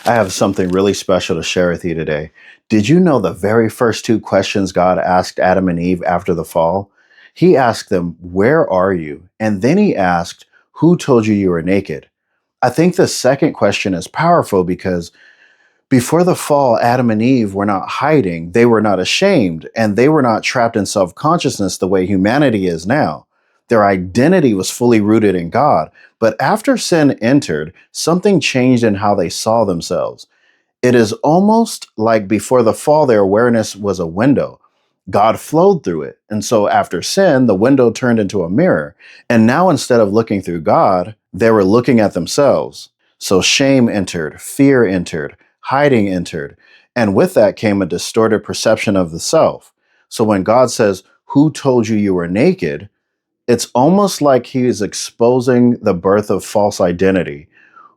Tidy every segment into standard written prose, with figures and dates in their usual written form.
I have something really special to share with you today. Did you know the very first two questions God asked Adam and Eve after the fall? He asked them, "Where are you?" And then he asked, "Who told you you were naked?" I think the second question is powerful because before the fall, Adam and Eve were not hiding, they were not ashamed, and they were not trapped in self consciousness the way humanity is now. Their identity was fully rooted in God. But after sin entered, something changed in how they saw themselves. It is almost like before the fall, their awareness was a window. God flowed through it. And so after sin, the window turned into a mirror. And now instead of looking through God, they were looking at themselves. So shame entered, fear entered, hiding entered. And with that came a distorted perception of the self. So when God says, "Who told you you were naked?" it's almost like he is exposing the birth of false identity.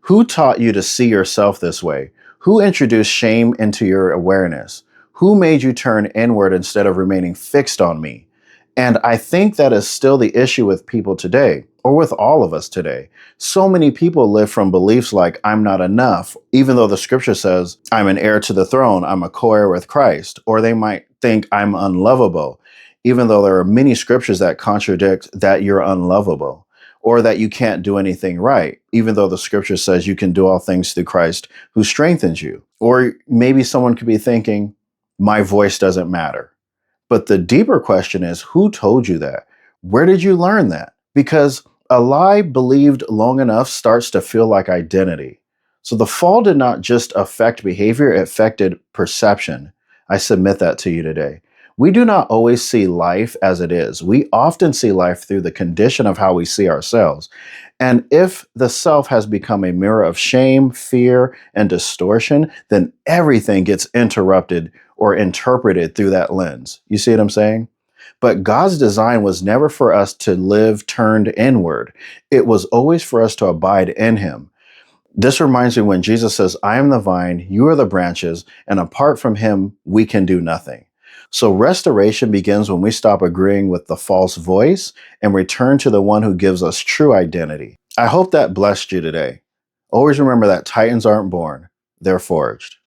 Who taught you to see yourself this way? Who introduced shame into your awareness? Who made you turn inward instead of remaining fixed on me? And I think that is still the issue with people today, or with all of us today. So many people live from beliefs like, "I'm not enough," even though the scripture says, "I'm an heir to the throne, I'm a co-heir with Christ." Or they might think, "I'm unlovable," even though there are many scriptures that contradict that you're unlovable, or that you can't do anything right, even though the scripture says you can do all things through Christ who strengthens you. Or maybe someone could be thinking, "My voice doesn't matter." But the deeper question is, who told you that? Where did you learn that? Because a lie believed long enough starts to feel like identity. So the fall did not just affect behavior, it affected perception. I submit that to you today. We do not always see life as it is. We often see life through the condition of how we see ourselves. And if the self has become a mirror of shame, fear, and distortion, then everything gets interrupted or interpreted through that lens. You see what I'm saying? But God's design was never for us to live turned inward. It was always for us to abide in Him. This reminds me when Jesus says, "I am the vine, you are the branches, and apart from Him, we can do nothing." So restoration begins when we stop agreeing with the false voice and return to the one who gives us true identity. I hope that blessed you today. Always remember that titans aren't born, they're forged.